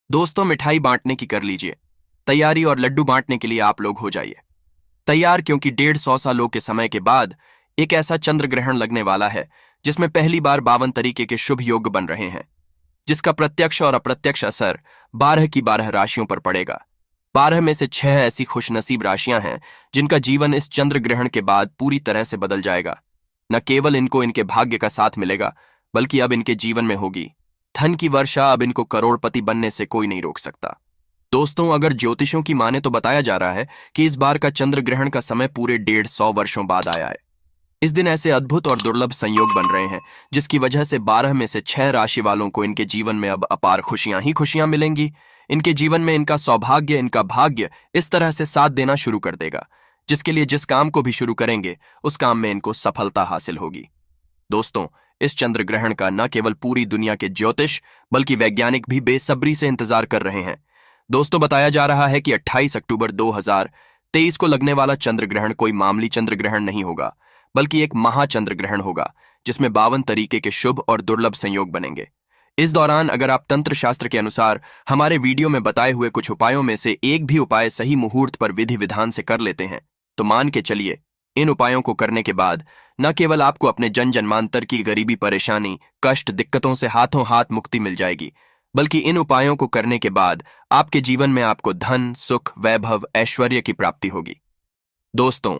दोस्तों, मिठाई बांटने की कर लीजिए तैयारी और लड्डू बांटने के लिए आप लोग हो जाइए तैयार, क्योंकि 150 सालों के समय के बाद एक ऐसा चंद्र ग्रहण लगने वाला है जिसमें पहली बार 52 तरीके के शुभ योग बन रहे हैं, जिसका प्रत्यक्ष और अप्रत्यक्ष असर 12 की 12 राशियों पर पड़ेगा। 12 में से 6 ऐसी खुशनसीब राशियां हैं जिनका जीवन इस चंद्र ग्रहण के बाद पूरी तरह से बदल जाएगा। न केवल इनको इनके भाग्य का साथ मिलेगा, बल्कि अब इनके जीवन में होगी धन की वर्षा। अब इनको करोड़पति बनने से कोई नहीं रोक सकता। दोस्तों, अगर ज्योतिषों की माने तो बताया जा रहा है कि इस बार का चंद्र ग्रहण का समय पूरे 150 वर्षों बाद आया है। इस दिन ऐसे अद्भुत और दुर्लभ संयोग बन रहे हैं जिसकी वजह से 12 में से 6 राशि वालों को इनके जीवन में अब अपार खुशियां ही खुशियां मिलेंगी। इनके जीवन में इनका सौभाग्य, इनका भाग्य इस तरह से साथ देना शुरू कर देगा, जिसके लिए जिस काम को भी शुरू करेंगे उस काम में इनको सफलता हासिल होगी। दोस्तों, इस चंद्र ग्रहण का न केवल पूरी दुनिया के ज्योतिष बल्कि वैज्ञानिक भी बेसब्री से इंतजार कर रहे हैं। दोस्तों, बताया जा रहा है कि 28 अक्टूबर 2023 को लगने वाला चंद्र ग्रहण कोई मामूली चंद्र ग्रहण नहीं होगा, बल्कि एक महाचंद्र ग्रहण होगा जिसमें 52 तरीके के शुभ और दुर्लभ संयोग बनेंगे। इस दौरान अगर आप तंत्र शास्त्र के अनुसार हमारे वीडियो में बताए हुए कुछ उपायों में से एक भी उपाय सही मुहूर्त पर विधि विधान से कर लेते हैं, तो मान के चलिए इन उपायों को करने के बाद न केवल आपको अपने जन जन्मांतर की गरीबी, परेशानी, कष्ट, दिक्कतों से हाथों हाथ मुक्ति मिल जाएगी, बल्कि इन उपायों को करने के बाद आपके जीवन में आपको धन, सुख, वैभव, ऐश्वर्य की प्राप्ति होगी। दोस्तों,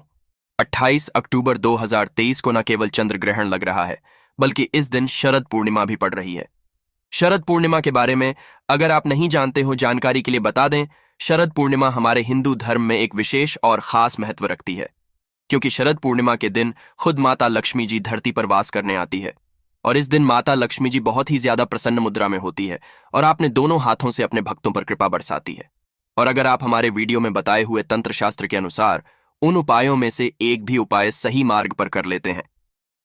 28 अक्टूबर 2023 को न केवल चंद्र ग्रहण लग रहा है, बल्कि इस दिन शरद पूर्णिमा भी पड़ रही है। शरद पूर्णिमा के बारे में अगर आप नहीं जानते हो, जानकारी के लिए बता दें, शरद पूर्णिमा हमारे हिंदू धर्म में एक विशेष और खास महत्व रखती है, क्योंकि शरद पूर्णिमा के दिन खुद माता लक्ष्मी जी धरती पर वास करने आती है। और इस दिन माता लक्ष्मी जी बहुत ही ज्यादा प्रसन्न मुद्रा में होती है और आपने दोनों हाथों से अपने भक्तों पर कृपा बरसाती है। और अगर आप हमारे वीडियो में बताए हुए तंत्र शास्त्र के अनुसार उन उपायों में से एक भी उपाय सही मार्ग पर कर लेते हैं,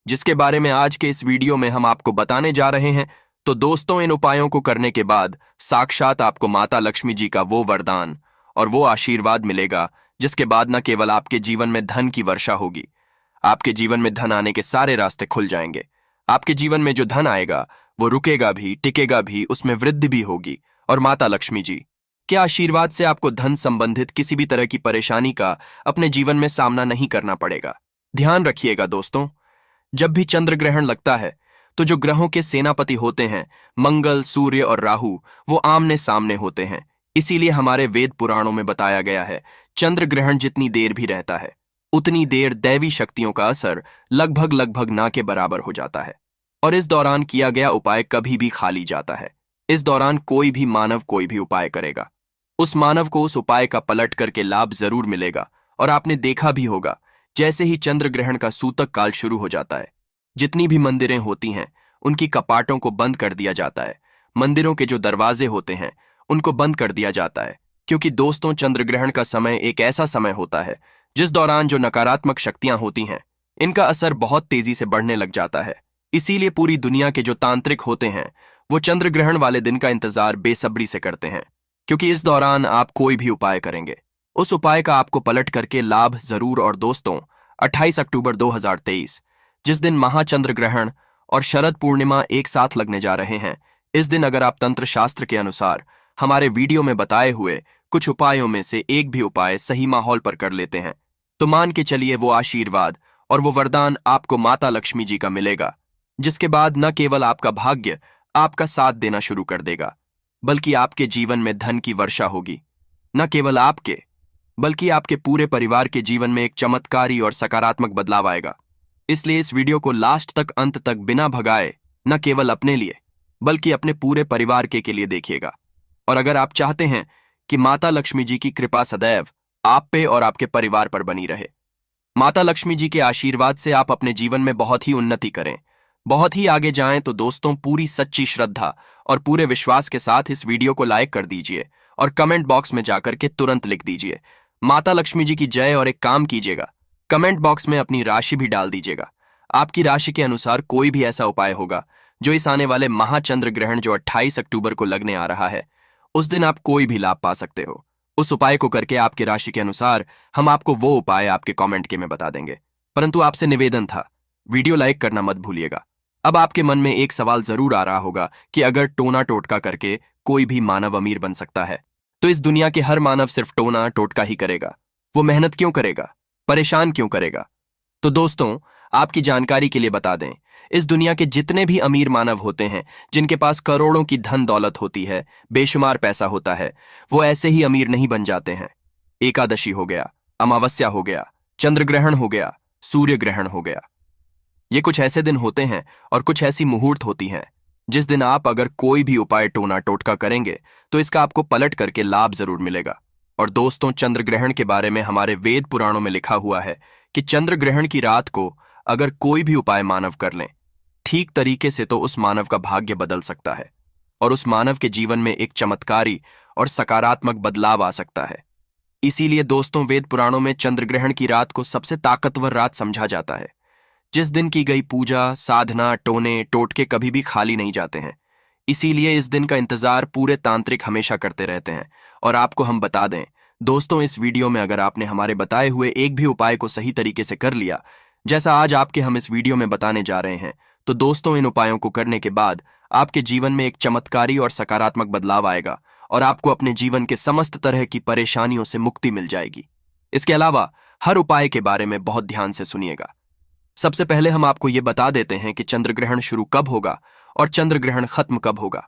जिसके बारे में आज के इस वीडियो में हम आपको बताने जा रहे हैं, तो दोस्तों, इन उपायों को करने के बाद साक्षात आपको माता लक्ष्मी जी का वो वरदान और वो आशीर्वाद मिलेगा, जिसके बाद न केवल आपके जीवन में धन की वर्षा होगी, आपके जीवन में धन आने के सारे रास्ते खुल जाएंगे। आपके जीवन में जो धन आएगा वो रुकेगा भी, टिकेगा भी, उसमें वृद्धि भी होगी। और माता लक्ष्मी जी के आशीर्वाद से आपको धन संबंधित किसी भी तरह की परेशानी का अपने जीवन में सामना नहीं करना पड़ेगा। ध्यान रखिएगा दोस्तों, जब भी चंद्र ग्रहण लगता है तो जो ग्रहों के सेनापति होते हैं, मंगल, सूर्य और राहु, वो आमने सामने होते हैं। इसीलिए हमारे वेद पुराणों में बताया गया है, चंद्र ग्रहण जितनी देर भी रहता है उतनी देर दैवी शक्तियों का असर लगभग लगभग ना के बराबर हो जाता है। और इस दौरान किया गया उपाय कभी भी खाली जाता है। इस दौरान कोई भी मानव कोई भी उपाय करेगा, उस मानव को उस उपाय का पलट करके लाभ जरूर मिलेगा। और आपने देखा भी होगा, जैसे ही चंद्र ग्रहण का सूतक काल शुरू हो जाता है, जितनी भी मंदिरें होती हैं उनकी कपाटों को बंद कर दिया जाता है। मंदिरों के जो दरवाजे होते हैं उनको बंद कर दिया जाता है, क्योंकि दोस्तों, चंद्र ग्रहण का समय एक ऐसा समय होता है जिस दौरान जो नकारात्मक शक्तियां होती हैं इनका असर बहुत तेजी से बढ़ने लग जाता है। इसीलिए पूरी दुनिया के जो तांत्रिक होते हैं वो चंद्र ग्रहण वाले दिन का इंतजार बेसब्री से करते हैं, क्योंकि इस दौरान आप कोई भी उपाय करेंगे उस उपाय का आपको पलट करके लाभ जरूर। और दोस्तों, 28 अक्टूबर 2023 जिस दिन महाचंद्र ग्रहण और शरद पूर्णिमा एक साथ लगने जा रहे हैं, इस दिन अगर आप तंत्र शास्त्र के अनुसार हमारे वीडियो में बताए हुए कुछ उपायों में से एक भी उपाय सही माहौल पर कर लेते हैं, तो मान के चलिए वो आशीर्वाद और वो वरदान आपको माता लक्ष्मी जी का मिलेगा, जिसके बाद न केवल आपका भाग्य आपका साथ देना शुरू कर देगा, बल्कि आपके जीवन में धन की वर्षा होगी। न केवल आपके बल्कि आपके पूरे परिवार के जीवन में एक चमत्कारी और सकारात्मक बदलाव आएगा। इसलिए इस वीडियो को लास्ट तक, अंत तक बिना भगाए न केवल अपने लिए बल्कि अपने पूरे परिवार के लिए देखिएगा। और अगर आप चाहते हैं कि माता लक्ष्मी जी की कृपा सदैव आप पे और आपके परिवार पर बनी रहे, माता लक्ष्मी जी के आशीर्वाद से आप अपने जीवन में बहुत ही उन्नति करें, बहुत ही आगे जाएं, तो दोस्तों, पूरी सच्ची श्रद्धा और पूरे विश्वास के साथ इस वीडियो को लाइक कर दीजिए और कमेंट बॉक्स में जाकर के तुरंत लिख दीजिए माता लक्ष्मी जी की जय। और एक काम कीजिएगा, कमेंट बॉक्स में अपनी राशि भी डाल दीजिएगा। आपकी राशि के अनुसार कोई भी ऐसा उपाय होगा जो इस आने वाले महाचंद्र ग्रहण जो 28 अक्टूबर को लगने आ रहा है, उस दिन आप कोई भी लाभ पा सकते हो। उस उपाय को करके आपकी राशि के अनुसार हम आपको वो उपाय आपके कमेंट के में बता देंगे। परंतु आपसे निवेदन था, वीडियो लाइक करना मत भूलिएगा। अब आपके मन में एक सवाल जरूर आ रहा होगा कि अगर टोना टोटका करके कोई भी मानव अमीर बन सकता है, तो इस दुनिया के हर मानव सिर्फ टोना टोटका ही करेगा। वो मेहनत क्यों करेगा, परेशान क्यों करेगा? तो दोस्तों, आपकी जानकारी के लिए बता दें, इस दुनिया के जितने भी अमीर मानव होते हैं, जिनके पास करोड़ों की धन दौलत होती है, बेशुमार पैसा होता है, वो ऐसे ही अमीर नहीं बन जाते हैं। एकादशी हो गया, अमावस्या हो गया, चंद्र ग्रहण हो गया, सूर्य ग्रहण हो गया, ये कुछ ऐसे दिन होते हैं और कुछ ऐसी मुहूर्त होती हैं जिस दिन आप अगर कोई भी उपाय टोना टोटका करेंगे तो इसका आपको पलट करके लाभ जरूर मिलेगा। और दोस्तों, चंद्र ग्रहण के बारे में हमारे वेद पुराणों में लिखा हुआ है कि चंद्र ग्रहण की रात को अगर कोई भी उपाय मानव कर लें ठीक तरीके से, तो उस मानव का भाग्य बदल सकता है और उस मानव के जीवन में एक चमत्कारी और सकारात्मक बदलाव आ सकता है। इसीलिए दोस्तों, वेद पुराणों में चंद्र ग्रहण की रात को सबसे ताकतवर रात समझा जाता है। जिस दिन की गई पूजा, साधना, टोने टोटके कभी भी खाली नहीं जाते हैं। इसीलिए इस दिन का इंतजार पूरे तांत्रिक हमेशा करते रहते हैं। और आपको हम बता दें दोस्तों, इस वीडियो में अगर आपने हमारे बताए हुए एक भी उपाय को सही तरीके से कर लिया, जैसा आज आपके हम इस वीडियो में बताने जा रहे हैं, तो दोस्तों इन उपायों को करने के बाद आपके जीवन में एक चमत्कारी और सकारात्मक बदलाव आएगा और आपको अपने जीवन के समस्त तरह की परेशानियों से मुक्ति मिल जाएगी। इसके अलावा हर उपाय के बारे में बहुत ध्यान से सुनिएगा। सबसे पहले हम आपको ये बता देते हैं कि चंद्र ग्रहण शुरू कब होगा और चंद्र ग्रहण खत्म कब होगा।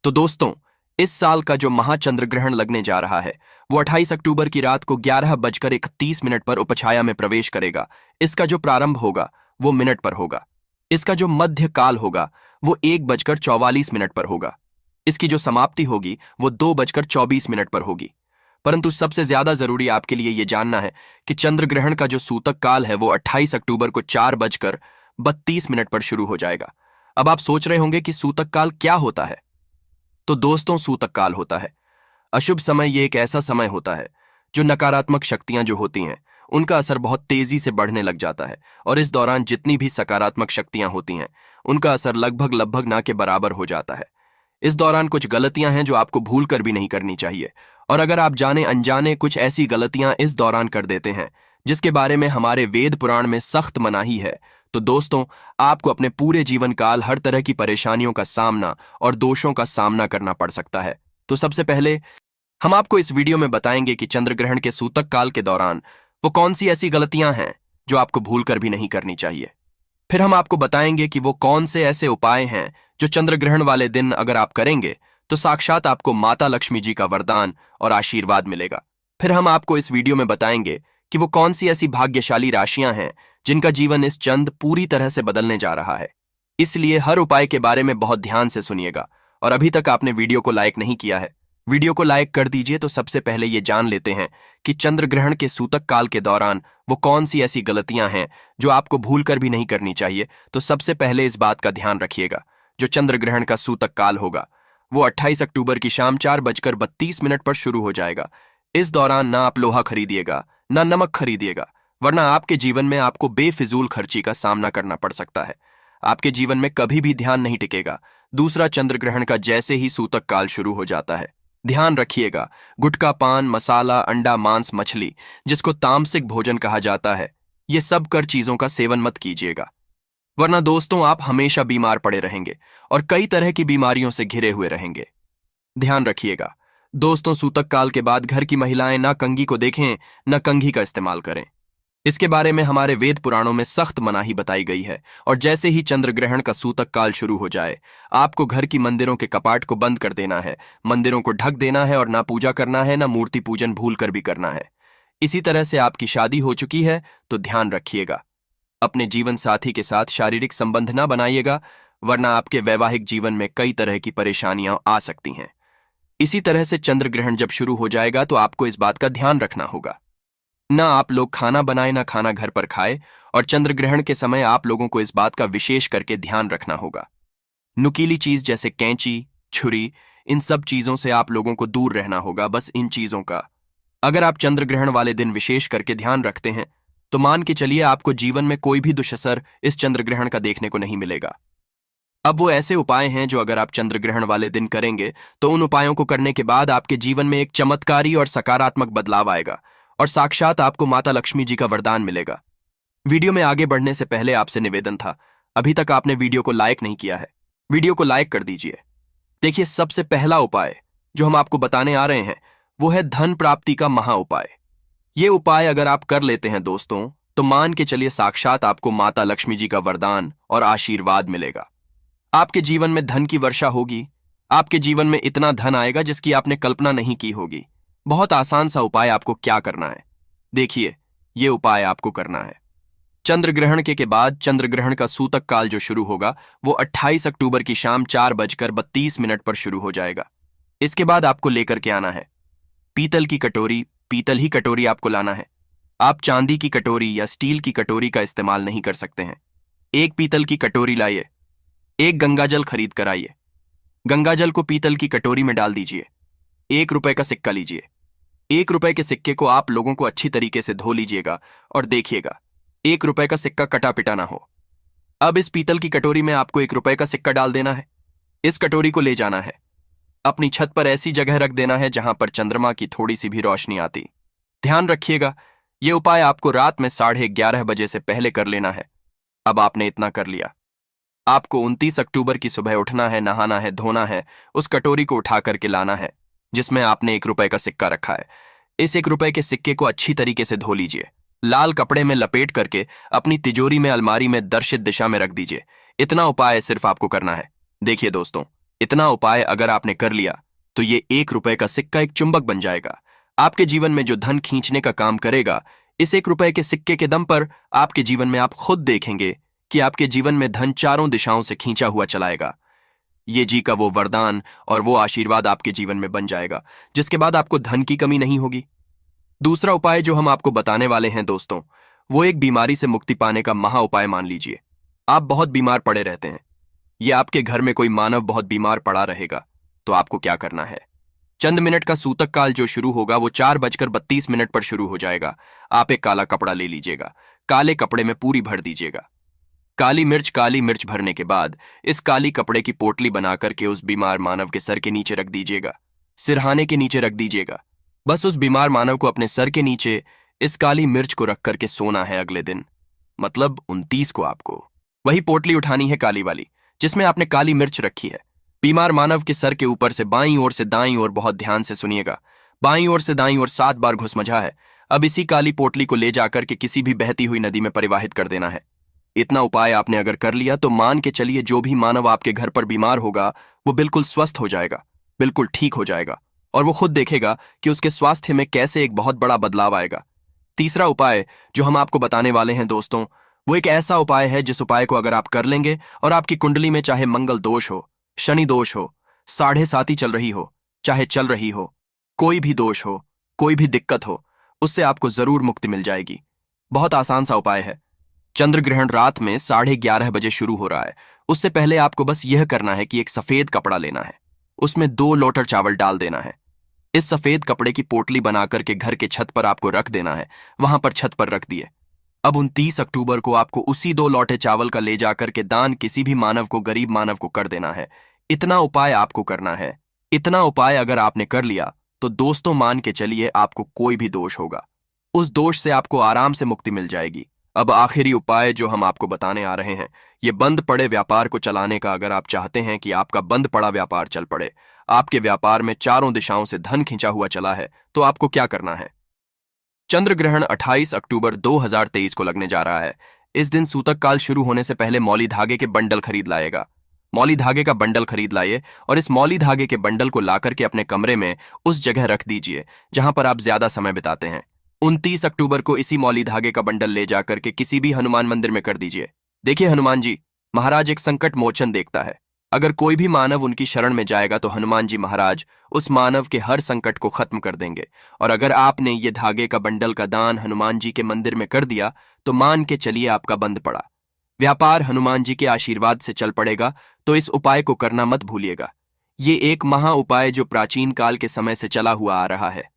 तो दोस्तों, इस साल का जो महाचंद्र ग्रहण लगने जा रहा है वो 28 अक्टूबर की रात को 11:31 पर उपछाया में प्रवेश करेगा। इसका जो प्रारंभ होगा वो मिनट पर होगा। इसका जो मध्य काल होगा वो 1:44 पर होगा। इसकी जो समाप्ति होगी वो 2:24 पर होगी। परंतु सबसे ज्यादा जरूरी आपके लिए यह जानना है कि चंद्र ग्रहण का जो सूतक काल है वो 28 अक्टूबर को 4:32 पर शुरू हो जाएगा। अब आप सोच रहे होंगे कि सूतक काल क्या होता है। तो दोस्तों, सूतक काल होता है अशुभ समय। ये एक ऐसा समय होता है जो नकारात्मक शक्तियां जो होती हैं उनका असर बहुत तेजी से बढ़ने लग जाता है और इस दौरान जितनी भी सकारात्मक शक्तियां होती हैं उनका असर लगभग ना के बराबर हो जाता है। इस दौरान कुछ गलतियां हैं जो आपको भूल कर भी नहीं करनी चाहिए, और अगर आप जाने अनजाने कुछ ऐसी गलतियां इस दौरान कर देते हैं जिसके बारे में हमारे वेद पुराण में सख्त मनाही है, तो दोस्तों आपको अपने पूरे जीवन काल हर तरह की परेशानियों का सामना और दोषों का सामना करना पड़ सकता है। तो सबसे पहले हम आपको इस वीडियो में बताएंगे कि चंद्र ग्रहण के सूतक काल के दौरान वो कौन सी ऐसी गलतियां हैं जो आपको भूल कर भी नहीं करनी चाहिए। फिर हम आपको बताएंगे कि वो कौन से ऐसे उपाय हैं जो चंद्र ग्रहण वाले दिन अगर आप करेंगे तो साक्षात आपको माता लक्ष्मी जी का वरदान और आशीर्वाद मिलेगा। फिर हम आपको इस वीडियो में बताएंगे कि वो कौन सी ऐसी भाग्यशाली राशियां हैं जिनका जीवन इस चंद पूरी तरह से बदलने जा रहा है। इसलिए हर उपाय के बारे में बहुत ध्यान से सुनिएगा। और अभी तक आपने वीडियो को लाइक नहीं किया है, वीडियो को लाइक कर दीजिए। तो सबसे पहले ये जान लेते हैं कि चंद्र ग्रहण के सूतक काल के दौरान वो कौन सी ऐसी गलतियां हैं जो आपको भूल कर भी नहीं करनी चाहिए। तो सबसे पहले इस बात का ध्यान रखिएगा, जो चंद्र ग्रहण का सूतक काल होगा वो 28 अक्टूबर की शाम 4:32 पर शुरू हो जाएगा। इस दौरान ना आप लोहा खरीदिएगा ना नमक खरीदिएगा, वरना आपके जीवन में आपको बेफिजूल खर्ची का सामना करना पड़ सकता है। आपके जीवन में कभी भी ध्यान नहीं टिकेगा। दूसरा, चंद्र ग्रहण का जैसे ही सूतक काल शुरू हो जाता है, ध्यान रखिएगा, गुटखा, पान, मसाला, अंडा, मांस, मछली, जिसको तामसिक भोजन कहा जाता है, ये सब कर चीजों का सेवन मत कीजिएगा, वरना दोस्तों आप हमेशा बीमार पड़े रहेंगे और कई तरह की बीमारियों से घिरे हुए रहेंगे। ध्यान रखिएगा दोस्तों, सूतक काल के बाद घर की महिलाएं ना कंघी को देखें ना कंघी का इस्तेमाल करें। इसके बारे में हमारे वेद पुराणों में सख्त मनाही बताई गई है। और जैसे ही चंद्र ग्रहण का सूतक काल शुरू हो जाए, आपको घर की मंदिरों के कपाट को बंद कर देना है, मंदिरों को ढक देना है और ना पूजा करना है ना मूर्ति पूजन भूल कर भी करना है। इसी तरह से आपकी शादी हो चुकी है तो ध्यान रखिएगा, अपने जीवन साथी के साथ शारीरिक संबंध ना बनाइएगा, वरना आपके वैवाहिक जीवन में कई तरह की परेशानियां आ सकती हैं। इसी तरह से चंद्र ग्रहण जब शुरू हो जाएगा तो आपको इस बात का ध्यान रखना होगा, ना आप लोग खाना बनाए ना खाना घर पर खाए। और चंद्र ग्रहण के समय आप लोगों को इस बात का विशेष करके ध्यान रखना होगा, नुकीली चीज जैसे कैंची, छुरी, इन सब चीजों से आप लोगों को दूर रहना होगा। बस इन चीजों का अगर आप चंद्र ग्रहण वाले दिन विशेष करके ध्यान रखते हैं तो मान के चलिए आपको जीवन में कोई भी दुष्असर इस चंद्र ग्रहण का देखने को नहीं मिलेगा। अब वो ऐसे उपाय हैं जो अगर आप चंद्र ग्रहण वाले दिन करेंगे तो उन उपायों को करने के बाद आपके जीवन में एक चमत्कारी और सकारात्मक बदलाव आएगा और साक्षात आपको माता लक्ष्मी जी का वरदान मिलेगा। वीडियो में आगे बढ़ने से पहले आपसे निवेदन था, अभी तक आपने वीडियो को लाइक नहीं किया है, वीडियो को लाइक कर दीजिए। देखिए, सबसे पहला उपाय जो हम आपको बताने आ रहे हैं वो है धन प्राप्ति का महा उपाय। ये उपाय अगर आप कर लेते हैं दोस्तों, तो मान के चलिए साक्षात आपको माता लक्ष्मी जी का वरदान और आशीर्वाद मिलेगा। आपके जीवन में धन की वर्षा होगी। आपके जीवन में इतना धन आएगा जिसकी आपने कल्पना नहीं की होगी। बहुत आसान सा उपाय। आपको क्या करना है, देखिए, ये उपाय आपको करना है। चंद्र ग्रहण के बाद चंद्र ग्रहण का सूतक काल जो शुरू होगा वो 28 अक्टूबर की शाम 4:32 पर शुरू हो जाएगा। इसके बाद आपको लेकर के आना है पीतल की कटोरी। पीतल ही कटोरी आपको लाना है। आप चांदी की कटोरी या स्टील की कटोरी का इस्तेमाल नहीं कर सकते हैं। एक पीतल की कटोरी लाइए। एक गंगाजल खरीद कर आइए। गंगाजल को पीतल की कटोरी में डाल दीजिए। 1 रुपए का सिक्का लीजिए। 1 रुपए के सिक्के को आप लोगों को अच्छी तरीके से धो लीजिएगा और देखिएगा 1 रुपए का सिक्का कटा पिटा ना हो। अब इस पीतल की कटोरी में आपको 1 रुपए का सिक्का डाल देना है। इस कटोरी को ले जाना है, अपनी छत पर ऐसी जगह रख देना है जहां पर चंद्रमा की थोड़ी सी भी रोशनी आती। ध्यान रखिएगा, यह उपाय आपको रात में 11:30 बजे से पहले कर लेना है। अब आपने इतना कर लिया। आपको 29 अक्टूबर की सुबह उठना है, नहाना है, धोना है, उस कटोरी को उठा करके लाना है जिसमें आपने 1 रुपए का सिक्का रखा है। इस 1 रुपए के सिक्के को अच्छी तरीके से धो लीजिए। लाल कपड़े में लपेट करके अपनी तिजोरी में, अलमारी में दर्शित दिशा में रख दीजिए। इतना उपाय सिर्फ आपको करना है। देखिए दोस्तों, इतना उपाय अगर आपने कर लिया तो ये 1 रुपए का सिक्का एक चुंबक बन जाएगा। आपके जीवन में जो धन खींचने का काम करेगा, इस 1 रुपए के सिक्के के दम पर आपके जीवन में आप खुद देखेंगे कि आपके जीवन में धन चारों दिशाओं से खींचा हुआ चलाएगा। ये जी का वो वरदान और वो आशीर्वाद आपके जीवन में बन जाएगा, जिसके बाद आपको धन की कमी नहीं होगी। दूसरा उपाय जो हम आपको बताने वाले हैं दोस्तों, वो एक बीमारी से मुक्ति पाने का महा उपाय मान लीजिए। आप बहुत बीमार पड़े रहते हैं, ये आपके घर में कोई मानव बहुत बीमार पड़ा रहेगा, तो आपको क्या करना है? चंद मिनट का सूतक काल जो शुरू होगा वो 4:32 पर शुरू हो जाएगा। आप एक काला कपड़ा ले लीजिएगा। काले कपड़े में पूरी भर दीजिएगा काली मिर्च भरने के बाद इस काली कपड़े की पोटली बना करके उस बीमार मानव के सर के नीचे रख दीजिएगा, सिरहाने के नीचे रख दीजिएगा। बस उस बीमार मानव को अपने सर के नीचे इस काली मिर्च को रख करके सोना है। अगले दिन मतलब 29 को आपको वही पोटली उठानी है, काली वाली जिसमें आपने काली मिर्च रखी है। बीमार मानव के सर के ऊपर से बाईं ओर से दाईं ओर, बहुत ध्यान से सुनिएगा, बाईं ओर से दाईं ओर 7 बार घुसमझा है। अब इसी काली पोटली को ले जाकर के किसी भी बहती हुई नदी में परिवाहित कर देना है। इतना उपाय आपने अगर कर लिया तो मान के चलिए जो भी मानव आपके घर पर बीमार होगा वो बिल्कुल स्वस्थ हो जाएगा, बिल्कुल ठीक हो जाएगा, और वो खुद देखेगा कि उसके स्वास्थ्य में कैसे एक बहुत बड़ा बदलाव आएगा। तीसरा उपाय जो हम आपको बताने वाले हैं दोस्तों, वो एक ऐसा उपाय है जिस उपाय को अगर आप कर लेंगे और आपकी कुंडली में चाहे मंगल दोष हो, शनि दोष हो, 7.5 चल रही हो, चाहे चल रही हो, कोई भी दोष हो, कोई भी दिक्कत हो, उससे आपको जरूर मुक्ति मिल जाएगी। बहुत आसान सा उपाय है। चंद्र ग्रहण रात में 11:30 शुरू हो रहा है। उससे पहले आपको बस यह करना है कि एक सफेद कपड़ा लेना है, उसमें 2 लोटर चावल डाल देना है। इस सफेद कपड़े की पोटली बनाकर के घर के छत पर आपको रख देना है। वहां पर छत पर रख दिए। अब 29 अक्टूबर को आपको उसी 2 लोटे चावल का ले जाकर के दान किसी भी मानव को, गरीब मानव को कर देना है। इतना उपाय आपको करना है। इतना उपाय अगर आपने कर लिया तो दोस्तों मान के चलिए आपको कोई भी दोष होगा, उस दोष से आपको आराम से मुक्ति मिल जाएगी। अब आखिरी उपाय जो हम आपको बताने आ रहे हैं, ये बंद पड़े व्यापार को चलाने का। अगर आप चाहते हैं कि आपका बंद पड़ा व्यापार चल पड़े, आपके व्यापार में चारों दिशाओं से धन खिंचा हुआ चला है, तो आपको क्या करना है? चंद्र ग्रहण 28 अक्टूबर 2023 को लगने जा रहा है। इस दिन सूतक काल शुरू होने से पहले मौली धागे के बंडल खरीद लाएगा। मौली धागे का बंडल खरीद लाइए और इस मौली धागे के बंडल को लाकर के अपने कमरे में उस जगह रख दीजिए जहां पर आप ज्यादा समय बिताते हैं। 29 अक्टूबर को इसी मौली धागे का बंडल ले जाकर के किसी भी हनुमान मंदिर में कर दीजिए। देखिए हनुमान जी महाराज एक संकट मोचन देखता है। अगर कोई भी मानव उनकी शरण में जाएगा तो हनुमान जी महाराज उस मानव के हर संकट को खत्म कर देंगे। और अगर आपने ये धागे का बंडल का दान हनुमान जी के मंदिर में कर दिया तो मान के चलिए आपका बंद पड़ा व्यापार हनुमान जी के आशीर्वाद से चल पड़ेगा। तो इस उपाय को करना मत भूलिएगा। ये एक महा उपाय जो प्राचीन काल के समय से चला हुआ आ रहा है।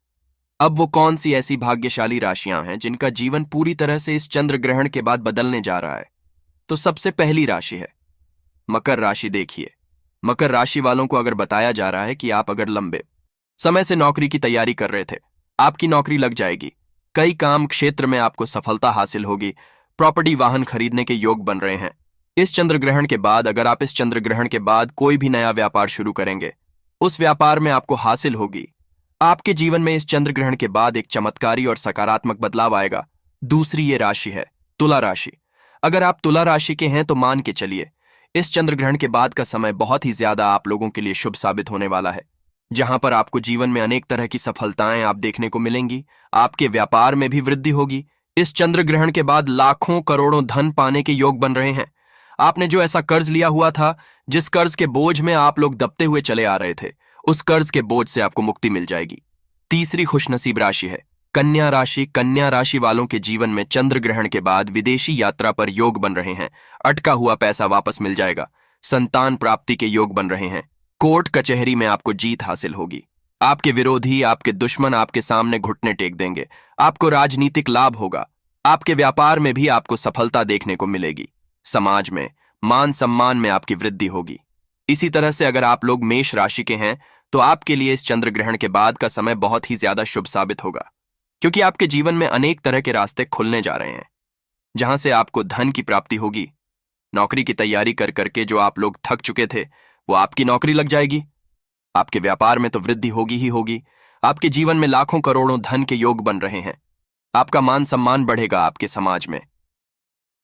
अब वो कौन सी ऐसी भाग्यशाली राशियां हैं जिनका जीवन पूरी तरह से इस चंद्र ग्रहण के बाद बदलने जा रहा है? तो सबसे पहली राशि है मकर राशि। देखिए मकर राशि वालों को अगर बताया जा रहा है कि आप अगर लंबे समय से नौकरी की तैयारी कर रहे थे, आपकी नौकरी लग जाएगी। कई काम क्षेत्र में आपको सफलता हासिल होगी। प्रॉपर्टी वाहन खरीदने के योग बन रहे हैं। इस चंद्र ग्रहण के बाद अगर आप इस चंद्र ग्रहण के बाद कोई भी नया व्यापार शुरू करेंगे, उस व्यापार में आपको हासिल होगी। आपके जीवन में इस चंद्र ग्रहण के बाद एक चमत्कारी और सकारात्मक बदलाव आएगा। दूसरी ये राशि है तुला राशि। अगर आप तुला राशि के हैं तो मान के चलिए इस चंद्र ग्रहण के बाद का समय बहुत ही ज्यादा आप लोगों के लिए शुभ साबित होने वाला है, जहां पर आपको जीवन में अनेक तरह की सफलताएं आप देखने को मिलेंगी। आपके व्यापार में भी वृद्धि होगी। इस चंद्र ग्रहण के बाद लाखों करोड़ों धन पाने के योग बन रहे हैं। आपने जो ऐसा कर्ज लिया हुआ था, जिस कर्ज के बोझ में आप लोग दबते हुए चले आ रहे थे, उस कर्ज के बोझ से आपको मुक्ति मिल जाएगी। तीसरी खुशनसीब राशि है कन्या राशि। कन्या राशि वालों के जीवन में चंद्र ग्रहण के बाद विदेशी यात्रा पर योग बन रहे हैं। अटका हुआ पैसा वापस मिल जाएगा। संतान प्राप्ति के योग बन रहे हैं। कोर्ट कचहरी में आपको जीत हासिल होगी। आपके विरोधी, आपके दुश्मन आपके सामने घुटने टेक देंगे। आपको राजनीतिक लाभ होगा। आपके व्यापार में भी आपको सफलता देखने को मिलेगी। समाज में मान सम्मान में आपकी वृद्धि होगी। इसी तरह से अगर आप लोग मेष राशि के हैं तो आपके लिए इस चंद्र ग्रहण के बाद का समय बहुत ही ज्यादा शुभ साबित होगा, क्योंकि आपके जीवन में अनेक तरह के रास्ते खुलने जा रहे हैं, जहां से आपको धन की प्राप्ति होगी। नौकरी की तैयारी कर करके जो आप लोग थक चुके थे, वो आपकी नौकरी लग जाएगी। आपके व्यापार में तो वृद्धि होगी ही होगी। आपके जीवन में लाखों करोड़ों धन के योग बन रहे हैं। आपका मान सम्मान बढ़ेगा आपके समाज में।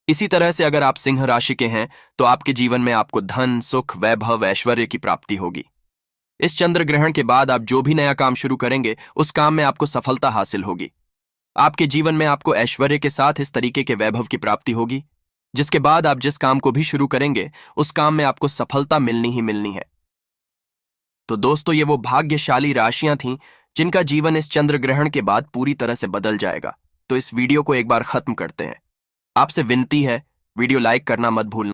इसी तरह से अगर आप सिंह राशि के हैं तो आपके जीवन में आपको धन, सुख, वैभव, ऐश्वर्य की प्राप्ति होगी। इस चंद्र ग्रहण के बाद आप जो भी नया काम शुरू करेंगे, उस काम में आपको सफलता हासिल होगी। आपके जीवन में आपको ऐश्वर्य के साथ इस तरीके के वैभव की प्राप्ति होगी, जिसके बाद आप जिस काम को भी शुरू करेंगे, उस काम में आपको सफलता मिलनी ही मिलनी है। तो दोस्तों, ये वो भाग्यशाली राशियां थीं जिनका जीवन इस चंद्र ग्रहण के बाद पूरी तरह से बदल जाएगा। तो इस वीडियो को एक बार खत्म करते हैं। आपसे विनती है, वीडियो लाइक करना मत भूलना।